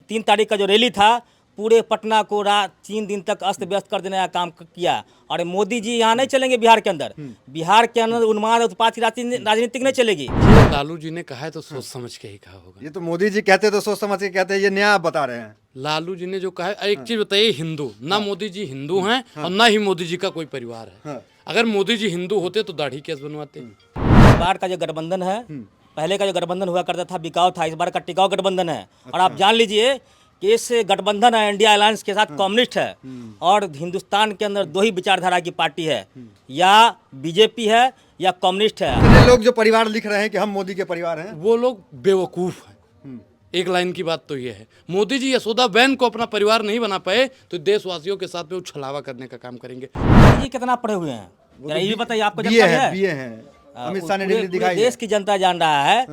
3 तारीख का जो रैली था पूरे पटना को 3 दिन तक अस्त व्यस्त कर देने का काम किया। और मोदी जी यहाँ नहीं चलेंगे बिहार के अंदर। बिहार के अंदर उन्माद उत्पात की राजनीतिक नहीं चलेगी। लालू जी ने कहा है तो सोच समझ के ही कहा होगा। ये तो मोदी जी कहते तो सोच समझ के कहते हैं, ये नया आप बता रहे हैं। लालू जी ने जो कहा है, एक चीज बताइए, हिंदू ना मोदी जी हिंदू हैं और ना ही मोदी जी का कोई परिवार है। अगर मोदी जी हिंदू होते तो दाढ़ी कैसे बनवाते। इस बार का जो गठबंधन है, पहले का जो गठबंधन हुआ करता था बिकाऊ था, इस बार का टिकाऊ गठबंधन है। और आप जान लीजिए कि इस गठबंधन है इंडिया अलायंस के साथ कम्युनिस्ट है और हिंदुस्तान के अंदर 2 ही विचारधारा की पार्टी है, या बीजेपी है या कम्युनिस्ट है। ये लोग जो परिवार लिख रहे हैं कि हम मोदी के परिवार हैं, वो लोग बेवकूफ़ हैं। एक लाइन की बात तो ये है, मोदी जी यशोदा बहन को अपना परिवार नहीं बना पाए तो देशवासियों के साथ में वो छलावा करने का काम करेंगे। ये कितना पढ़े हुए हैं जरा ये भी बताइए, आपको बीए जानकारी है, है? बीए हैं। अमित शाह ने पूरे डिग्री दिखाई है। देश की जनता जान रहा है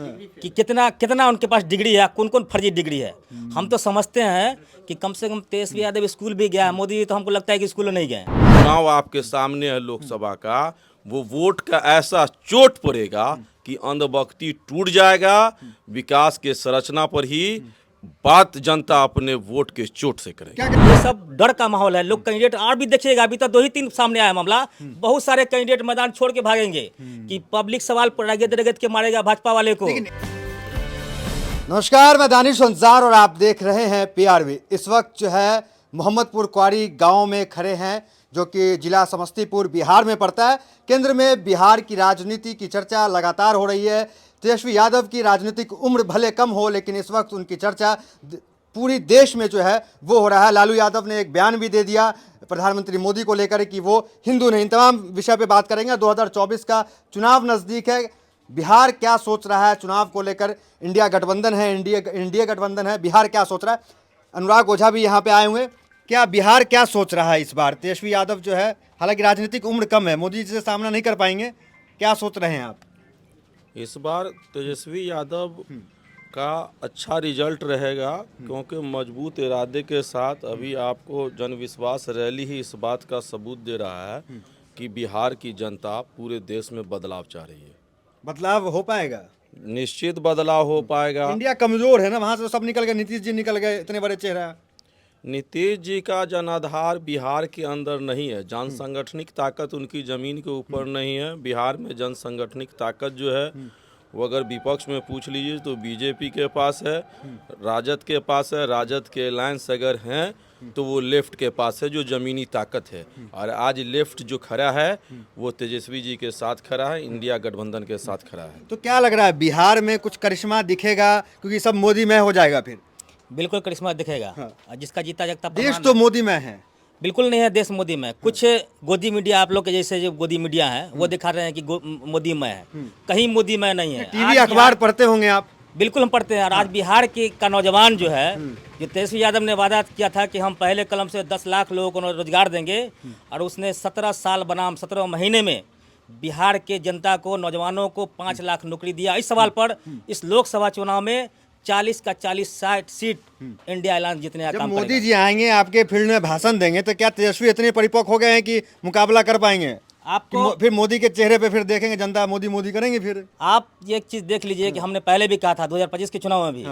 कि कितना उनके पास डिग्री है, कौन कौन फर्जी डिग्री है। हम तो समझते हैं कि कम से कम तेजस्वी यादव स्कूल भी गया है, मोदी तो हमको लगता है कि स्कूल नहीं गए। चुनाव आपके सामने है लोकसभा का, वो वोट का ऐसा चोट पड़ेगा कि अंधभक्ति टूट जाएगा। विकास के संरचना पर ही बात जनता अपने वोट के चोट से करेगी। ये सब डर का माहौल है। लोग कैंडिडेट और भी देखिएगा, अभी तक 2 ही 3 सामने आया मामला। बहुत सारे कैंडिडेट मैदान छोड़ के भागेंगे कि पब्लिक सवाल पर रगत रगत के मारेगा भाजपा वाले को। नमस्कार, मैं दानिश अंसार और आप देख रहे हैं पीआरवी। इस वक्त जो है मोहम्मदपुर क्वारी गांव में खड़े हैं, जो कि जिला समस्तीपुर बिहार में पड़ता है। केंद्र में बिहार की राजनीति की चर्चा लगातार हो रही है। तेजस्वी यादव की राजनीतिक उम्र भले कम हो, लेकिन इस वक्त उनकी चर्चा पूरी देश में जो है वो हो रहा है। लालू यादव ने एक बयान भी दे दिया प्रधानमंत्री मोदी को लेकर कि वो हिंदू नहीं। इन तमाम विषय पे बात करेंगे। 2024 का चुनाव नज़दीक है। बिहार क्या सोच रहा है चुनाव को लेकर? इंडिया गठबंधन है, इंडिया गठबंधन है। बिहार क्या सोच रहा है? अनुराग ओझा भी यहाँ पे आए हुए। क्या बिहार क्या सोच रहा है इस बार? तेजस्वी यादव जो है, हालांकि राजनीतिक उम्र कम है, मोदी जी से सामना नहीं कर पाएंगे, क्या सोच रहे हैं आप? इस बार तेजस्वी यादव का अच्छा रिजल्ट रहेगा, क्योंकि मजबूत इरादे के साथ अभी आपको जनविश्वास रैली ही इस बात का सबूत दे रहा है कि बिहार की जनता पूरे देश में बदलाव चाह रही है। बदलाव हो पाएगा? निश्चित बदलाव हो पाएगा। इंडिया कमजोर है ना, वहां से तो सब निकल गए, नीतीश जी निकल गए, इतने बड़े चेहरा। नीतीश जी का जनाधार बिहार के अंदर नहीं है। जन संगठनिक ताकत उनकी ज़मीन के ऊपर नहीं है। बिहार में जन संगठनिक ताकत जो है वो अगर विपक्ष में पूछ लीजिए तो बीजेपी के पास है, राजद के पास है। राजद के अलायंस अगर हैं तो वो लेफ्ट के पास है, जो ज़मीनी ताकत है। और आज लेफ्ट जो खड़ा है वो तेजस्वी जी के साथ खड़ा है, इंडिया गठबंधन के साथ खड़ा है। तो क्या लग रहा है बिहार में कुछ करिश्मा दिखेगा? क्योंकि सब मोदी में हो जाएगा फिर। बिल्कुल करिश्मा दिखेगा। और जिसका जीता जगता देश तो मोदी में है। बिल्कुल नहीं है देश मोदी में। कुछ गोदी मीडिया, आप लोग के जैसे जो गोदी मीडिया है वो दिखा रहे हैं कि मोदी में है, कहीं मोदी में नहीं है। टीवी अखबार पढ़ते होंगे आप? बिल्कुल हम पढ़ते हैं। और आज बिहार का नौजवान जो है, जो तेजस्वी यादव ने वादा किया था कि हम पहले कलम से 10 लाख लोगों को रोजगार देंगे, और उसने 17 साल बनाम 17 महीने में बिहार के जनता को, नौजवानों को 5 लाख नौकरी दिया। इस सवाल पर इस लोकसभा चुनाव में 40 का 60 सीट इंडिया अलायंस जीतने का जब काम मोदी करेगा। जी आएंगे आपके फील्ड में भाषण देंगे, तो क्या तेजस्वी इतने परिपक्व हो गए हैं कि मुकाबला कर पाएंगे? आपको फिर मोदी के चेहरे पे फिर देखेंगे जनता, मोदी मोदी करेंगे फिर। आप ये एक चीज़ देख लीजिए कि हमने पहले भी कहा था 2025 के चुनाव में भी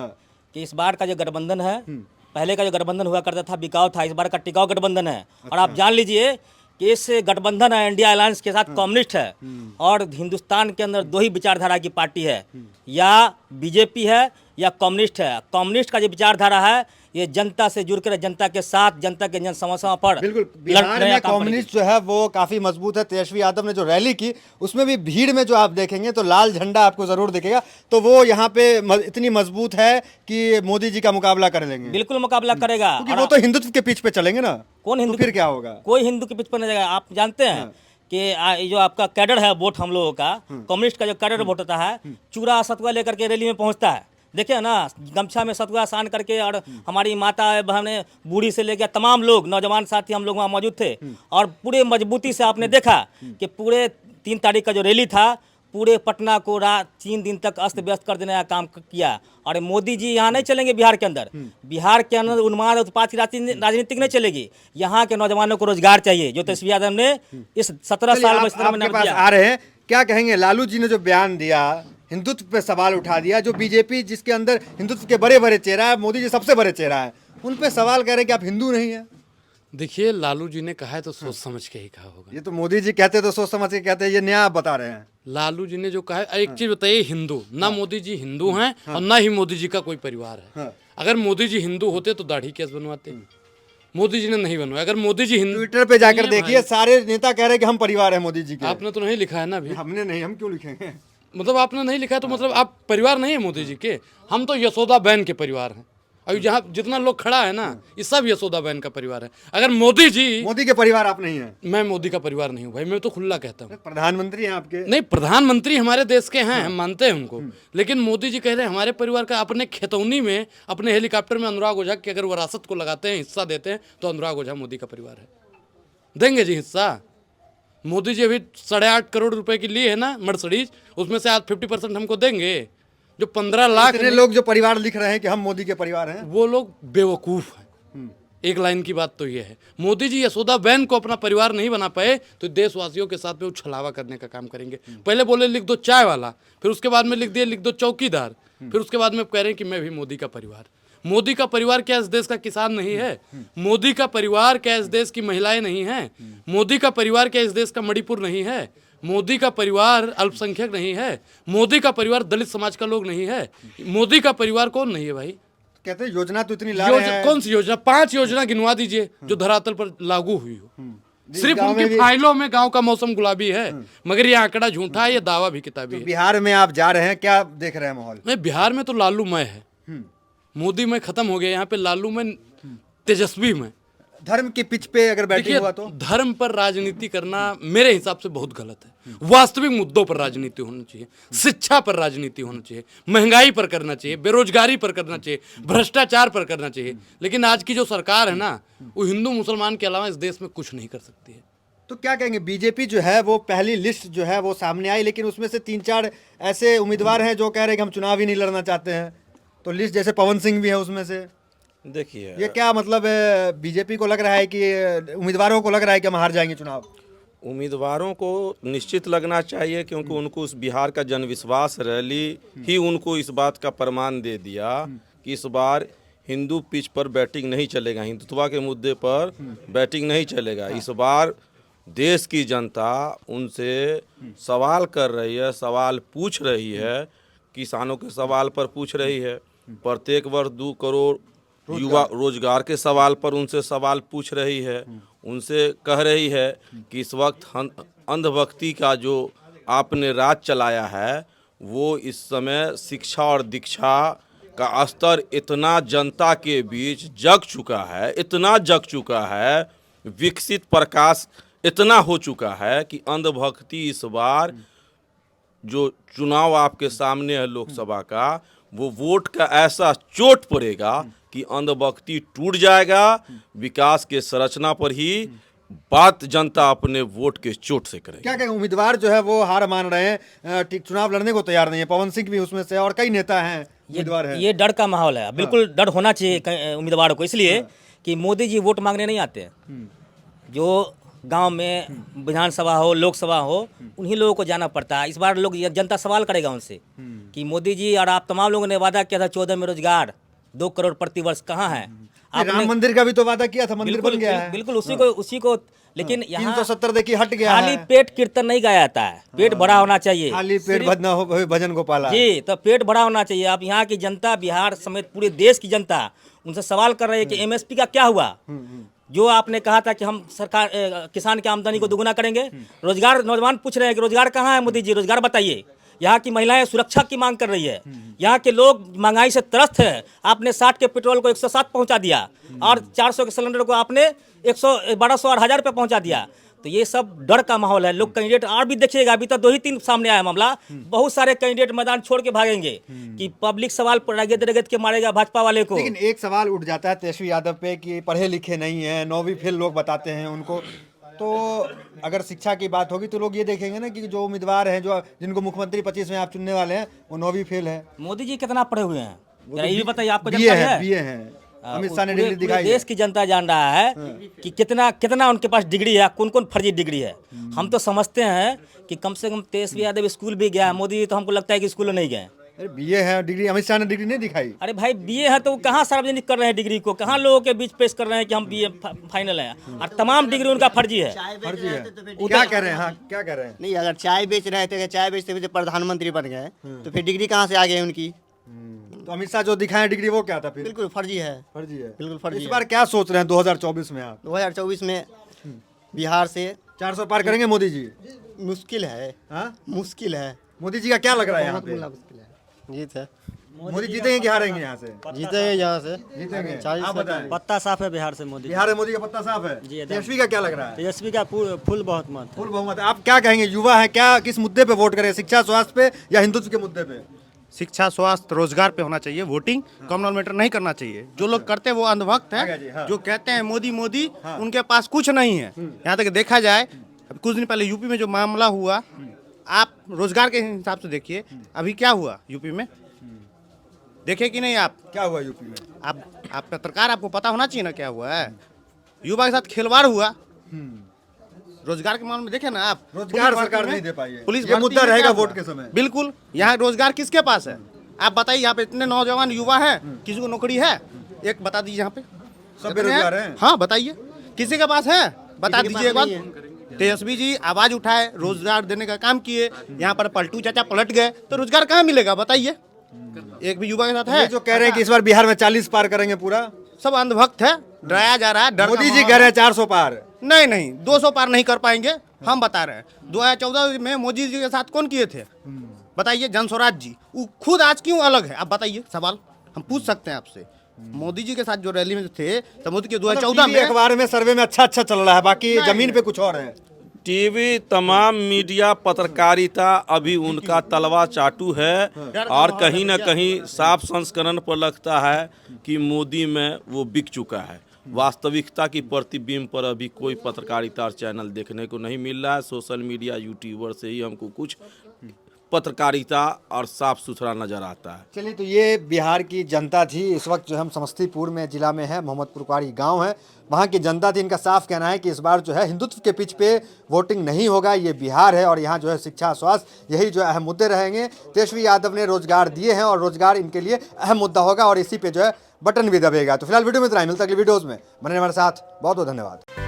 कि इस बार का जो गठबंधन है, पहले का जो गठबंधन हुआ करता था बिकाऊ था, इस बार का टिकाऊ गठबंधन है। और आप जान लीजिए कि इस गठबंधन है इंडिया अलायंस के साथ कम्युनिस्ट है और हिंदुस्तान के अंदर 2 ही विचारधारा की पार्टी है, या बीजेपी है या कम्युनिस्ट है। कम्युनिस्ट का जो विचारधारा है ये जनता से जुड़कर जनता के साथ, जनता के जन समस्याओं पर बिल्कुल। बिहार में कम्युनिस्ट जो है वो काफी मजबूत है। तेजस्वी यादव ने जो रैली की उसमें भी भीड़ में जो आप देखेंगे तो लाल झंडा आपको जरूर दिखेगा। तो वो यहाँ पे इतनी मजबूत है कि मोदी जी का मुकाबला कर लेंगे। बिल्कुल मुकाबला करेगा, क्योंकि वो तो हिंदुत्व के पीछ पे चलेंगे ना। कौन हिंदू? फिर क्या होगा? कोई हिंदू के पीछे पर नहीं जाएगा। आप जानते हैं कि जो आपका कैडर है वोट हम लोगों का, कम्युनिस्ट का जो कैडर वोट होता है, चूड़ा सतुआ लेकर के रैली में पहुंचता है। देखिए ना, गमछा में सतुआ सान करके, और हमारी माता बहनें, बूढ़ी से लेकर तमाम लोग, नौजवान साथी हम लोग वहाँ मौजूद थे। और पूरे मजबूती से आपने देखा कि पूरे 3 तारीख का जो रैली था पूरे पटना को 3 दिन तक अस्त व्यस्त कर देने का काम किया। और मोदी जी यहाँ नहीं चलेंगे बिहार के अंदर। बिहार के अंदर उन्माद उत्पात की राजनीतिक नहीं चलेगी। यहाँ के नौजवानों को रोजगार चाहिए, जो तेजस्वी यादव ने इस 17 साल में आपके पास आ रहे हैं। क्या कहेंगे? लालू जी ने जो बयान दिया हिंदुत्व पे सवाल उठा दिया। जो बीजेपी जिसके अंदर हिंदुत्व के बड़े बड़े चेहरा है, मोदी जी सबसे बड़े चेहरा है, उन पे सवाल कर रहे हैं कि आप हिंदू नहीं है। देखिए, लालू जी ने कहा है तो सोच समझ के ही कहा होगा। ये तो मोदी जी कहते तो सोच समझ के कहते हैं, ये नया आप बता रहे हैं। लालू जी ने जो कहा है, एक चीज बताइए, हिंदू ना मोदी जी हिंदू हैं और ना ही मोदी जी का कोई परिवार है। अगर मोदी जी हिंदू होते तो दाढ़ी कैसे बनवाते? मोदी जी ने नहीं बनवाया। अगर मोदी जी हिंदू, ट्विटर पे जाकर देखिए, सारे नेता कह रहे हैं कि हम परिवार है मोदी जी के। आपने तो नहीं लिखा है ना अभी। हमने नहीं, हम क्यों लिखेंगे? मतलब आपने नहीं लिखा है तो मतलब आप परिवार नहीं है मोदी जी के। हम तो यशोदा बहन के परिवार हैं। अभी जहाँ जितना लोग खड़ा है ना, ये सब यशोदा बहन का परिवार है। अगर मोदी जी, मोदी के परिवार आप नहीं है? मैं मोदी का परिवार नहीं हूँ भाई, मैं तो खुला कहता हूँ। प्रधानमंत्री हैं आपके? नहीं, प्रधानमंत्री हमारे देश के हैं, हम मानते हैं उनको, लेकिन मोदी जी कह रहे हैं हमारे परिवार का। अपने खेतौनी में, अपने हेलीकॉप्टर में अनुराग ओझा की अगर विरासत को लगाते हैं, हिस्सा देते हैं, तो अनुराग ओझा मोदी का परिवार है। देंगे जी हिस्सा। मोदी जी अभी 8.5 करोड़ रुपए की ली है ना मर्सिडीज, उसमें से आज 50% हमको देंगे। जो 15 लाख इतने लोग जो परिवार लिख रहे हैं कि हम मोदी के परिवार हैं, वो लोग बेवकूफ़ हैं। एक लाइन की बात तो ये है, मोदी जी यशोदा बहन को अपना परिवार नहीं बना पाए तो देशवासियों के साथ में वो छलावा करने का काम करेंगे। पहले बोले लिख दो चाय वाला, फिर उसके बाद में लिख दिए लिख दो चौकीदार, फिर उसके बाद में कह रहे हैं कि मैं भी मोदी का परिवार। मोदी का परिवार क्या इस देश का किसान नहीं है? मोदी का परिवार क्या इस देश की महिलाएं नहीं हैं? मोदी का परिवार क्या इस देश का मणिपुर नहीं है? मोदी का परिवार अल्पसंख्यक नहीं है? मोदी का परिवार दलित समाज का लोग नहीं है? मोदी का परिवार कौन नहीं है भाई? कहते हैं योजना तो इतनी ला रहे हैं। कौन सी योजना? 5 योजना गिनवा दीजिए जो धरातल पर लागू हुई हो। सिर्फ उनकी फाइलों में गांव का मौसम गुलाबी है, मगर ये आंकड़ा झूठा है, ये दावा भी किताबी है। बिहार में आप जा रहे हैं, क्या देख रहे हैं माहौल? नहीं, बिहार में तो लालू मय है, मोदी में खत्म हो गया। यहाँ पे लालू में, तेजस्वी में। धर्म के पिच पे अगर बैटिंग हुआ तो धर्म पर राजनीति करना मेरे हिसाब से बहुत गलत है। वास्तविक मुद्दों पर राजनीति होनी चाहिए, शिक्षा पर राजनीति होनी चाहिए, महंगाई पर करना चाहिए, बेरोजगारी पर करना चाहिए, भ्रष्टाचार पर करना चाहिए। लेकिन आज की जो सरकार है ना, वो हिंदू मुसलमान के अलावा इस देश में कुछ नहीं कर सकती है। तो क्या कहेंगे? बीजेपी जो है वो पहली लिस्ट जो है वो सामने आई, लेकिन उसमें से 3-4 ऐसे उम्मीदवार हैं जो कह रहे हैं कि हम चुनाव ही नहीं लड़ना चाहते हैं। तो लिस्ट जैसे पवन सिंह भी है उसमें से। देखिए, ये क्या मतलब बीजेपी को लग रहा है कि उम्मीदवारों को लग रहा है कि हम हार जाएंगे चुनाव? उम्मीदवारों को निश्चित लगना चाहिए, क्योंकि उनको उस बिहार का जनविश्वास रैली ही उनको इस बात का प्रमाण दे दिया कि इस बार हिंदू पिच पर बैटिंग नहीं चलेगा, हिंदुत्व के मुद्दे पर बैटिंग नहीं चलेगा। इस बार देश की जनता उनसे सवाल कर रही है, सवाल पूछ रही है, किसानों के सवाल पर पूछ रही है, प्रत्येक वर्ष 2 करोड़ युवा रोजगार के सवाल पर उनसे सवाल पूछ रही है, उनसे कह रही है कि इस वक्त अंधभक्ति का जो आपने राज चलाया है, वो इस समय शिक्षा और दीक्षा का स्तर इतना जनता के बीच जग चुका है, इतना जग चुका है, विकसित प्रकाश इतना हो चुका है कि अंधभक्ति इस बार जो चुनाव आपके सामने है लोकसभा का, वो वोट का ऐसा चोट पड़ेगा कि अंधभक्ति टूट जाएगा। विकास के संरचना पर ही बात जनता अपने वोट के चोट से करेगी। क्या कहें? उम्मीदवार जो है वो हार मान रहे हैं, चुनाव लड़ने को तैयार नहीं है। पवन सिंह भी उसमें से और कई नेता हैं उम्मीदवार हैं। ये डर का माहौल है, बिल्कुल डर होना चाहिए उम्मीदवारों को, इसलिए कि मोदी जी वोट मांगने नहीं आते हैं। जो गांव में विधानसभा हो, लोकसभा हो, उन्हीं लोगों को जाना पड़ता है। इस बार लोग, जनता सवाल करेगा उनसे कि मोदी जी और आप तमाम लोगों ने वादा किया था 14 में रोजगार 2 करोड़ प्रति वर्ष, कहाँ है? राम मंदिर का भी तो वादा किया था, मंदिर बन गया है। बिल्कुल उसी को लेकिन यहाँ 370 देखिए हट गया खाली है। पेट कीर्तन नहीं गाया जाता है, पेट भरा होना चाहिए। खाली पेट भजना हो भजन गोपाला जी, तो पेट भरा होना चाहिए। अब यहाँ की जनता, बिहार समेत पूरे देश की जनता उनसे सवाल कर रही है कि एमएसपी का क्या हुआ? जो आपने कहा था कि हम सरकार किसान की आमदनी को दुगुना करेंगे। रोजगार, नौजवान पूछ रहे हैं कि रोजगार कहाँ है मोदी जी, रोजगार बताइए। यहाँ की महिलाएं सुरक्षा की मांग कर रही है, यहाँ के लोग महंगाई से त्रस्त है। आपने 60 के पेट्रोल को 107 पहुँचा दिया और 400 के सिलेंडर को आपने 1200 और 1000 पे पहुँचा दिया। तो ये सब डर का माहौल है। लोग कैंडिडेट और भी देखिएगा, अभी तक 2 ही 3 सामने आया मामला, बहुत सारे कैंडिडेट मैदान छोड़ के भागेंगे कि पब्लिक सवाल पर रगत रगत के मारेगा भाजपा वाले को। लेकिन एक सवाल उठ जाता है तेजस्वी यादव पे कि पढ़े लिखे नहीं है, 9वीं फेल लोग बताते हैं उनको। तो अगर शिक्षा की बात होगी तो लोग ये देखेंगे ना कि जो उम्मीदवार हैं, जो जिनको मुख्यमंत्री 25 में आप चुनने वाले हैं, वो 9वीं फेल है। मोदी जी कितना पढ़े हुए हैं जरा ये भी बताइए, आपको बीए जानकारी है? बीए हैं, अमित शाह ने पूरे डिग्री दिखाई है। देश की जनता जान रहा है कि कितना उनके पास डिग्री है, कौन कौन फर्जी डिग्री है। हम तो समझते हैं कि कम से कम तेजस्वी यादव स्कूल भी गया है, मोदी जी तो हमको लगता है कि स्कूल नहीं गए। अरे बीए है डिग्री, अमित शाह ने डिग्री नहीं दिखाई। अरे भाई बीए है तो वो कहाँ सार्वजनिक कर रहे हैं डिग्री को, कहाँ लोगों के बीच पेश कर रहे हैं कि हम बीए फाइनल है, और तमाम डिग्री उनका फर्जी है। फर्जी है। क्या कह रहे हैं? हाँ क्या कह रहे हैं? नहीं, अगर चाय बेच रहे थे, चाय बेचते हुए प्रधानमंत्री बन गए तो फिर डिग्री कहाँ से आ गई उनकी? तो अमित शाह जो दिखाए डिग्री वो क्या था फिर? बिल्कुल फर्जी है। फर्जी है। बिल्कुल फर्जी इस है। बार क्या सोच रहे हैं 2024 में आप? 2024 में बिहार से 400 पार करेंगे मोदी जी? मुश्किल है। हाँ मुश्किल है। मोदी जी का क्या लग रहा है यहाँ पे? मुश्किल है। जीत है। मोदी जीतेंगे कि हारेंगे यहाँ से? जीतेंगे यहाँ से। जीतेंगे। आप बताएं। पत्ता साफ है बिहार से मोदी। बिहार में मोदी का पत्ता साफ है। जी, एकदम। तेजस्वी का क्या लग रहा है? तेजस्वी का फुल बहुत मत है। फुल बहुमत है। आप क्या कहेंगे, युवा है क्या, किस मुद्दे पे वोट करें, शिक्षा स्वास्थ्य पे या हिंदुत्व के मुद्दे पे? शिक्षा स्वास्थ्य रोजगार पे होना चाहिए वोटिंग, कम्युनल मैटर नहीं करना चाहिए। जो लोग करते हैं वो अंधभक्त आ गया जी, है, हाँ। जो कहते हैं मोदी मोदी, उनके पास कुछ नहीं है। यहाँ तक देखा जाए, अभी कुछ दिन पहले यूपी में जो मामला हुआ, आप रोजगार के हिसाब से देखिए अभी क्या हुआ यूपी में, देखे कि नहीं आप? क्या हुआ यूपी में? आप पत्रकार, आपको पता होना चाहिए ना क्या हुआ है। युवा के साथ खिलवाड़ हुआ। रोजगार के मामले में देखे ना आप, रोजगार पुलिस सरकार भर्ती नहीं में- दे पाई है। पुलिस ये भर्ती मुद्दा में रहेगा क्या वोट हुआ? के समय। बिल्कुल, यहाँ रोजगार किसके पास है? आप बताइए, यहाँ पे इतने नौजवान युवा हैं, किसी को नौकरी है? एक बता दीजिए यहाँ पे। सब कितने बेरोजगार हैं? हाँ बताइए, किसी के पास है? बता किसी के दीजिए एक पास बात। तेजस्वी जी आवाज उठाए, रोजगार देने का काम किए, यहाँ पर पलटू चाचा पलट गए, तो रोजगार कहाँ मिलेगा बताइए? एक भी युवा के साथ ये है? जो कह रहे हैं कि इस बार बिहार में 40 पार करेंगे पूरा, सब अंधभक्त है, डराया जा रहा है। डर का मोदी जी माहौल कह रहे है। हैं 400 पार। नहीं 200 पार नहीं कर पाएंगे, हम बता रहे हैं। 2014 में मोदी जी के साथ कौन किए थे बताइए? जन स्वराज जी। वो खुद आज क्यों अलग है? आप बताइए, सवाल हम पूछ सकते हैं आपसे। मोदी जी के साथ जो रैली में थे, तो मोदी के 2014 टीवी में अखबार में सर्वे में अच्छा चल रहा है, बाकी जमीन पे कुछ और है। टीवी तमाम मीडिया पत्रकारिता अभी उनका तलवा चाटू है, और कहीं ना कहीं साफ संस्करण पर लगता है कि मोदी में वो बिक चुका है। वास्तविकता की प्रतिबिंब पर अभी कोई पत्रकारिता और चैनल देखने को नहीं मिल रहा है। सोशल मीडिया यूट्यूबर से ही हमको कुछ पत्रकारिता और साफ सुथरा नजर आता है। चलिए, तो ये बिहार की जनता थी। इस वक्त जो हम समस्तीपुर में जिला में है, मोहम्मदपुर कुआरी गांव है, वहाँ की जनता थी। इनका साफ कहना है कि इस बार जो है हिंदुत्व के पिच पे वोटिंग नहीं होगा। ये बिहार है और यहाँ जो है शिक्षा स्वास्थ्य यही जो है अहम मुद्दे रहेंगे। तेजस्वी यादव ने रोजगार दिए हैं और रोजगार इनके लिए अहम मुद्दा होगा और इसी पे जो है बटन भी दबेगा। तो फिलहाल वीडियो में इतना ही, मिलता है अगली वीडियोज़ में। बने हमारे साथ, बहुत बहुत धन्यवाद।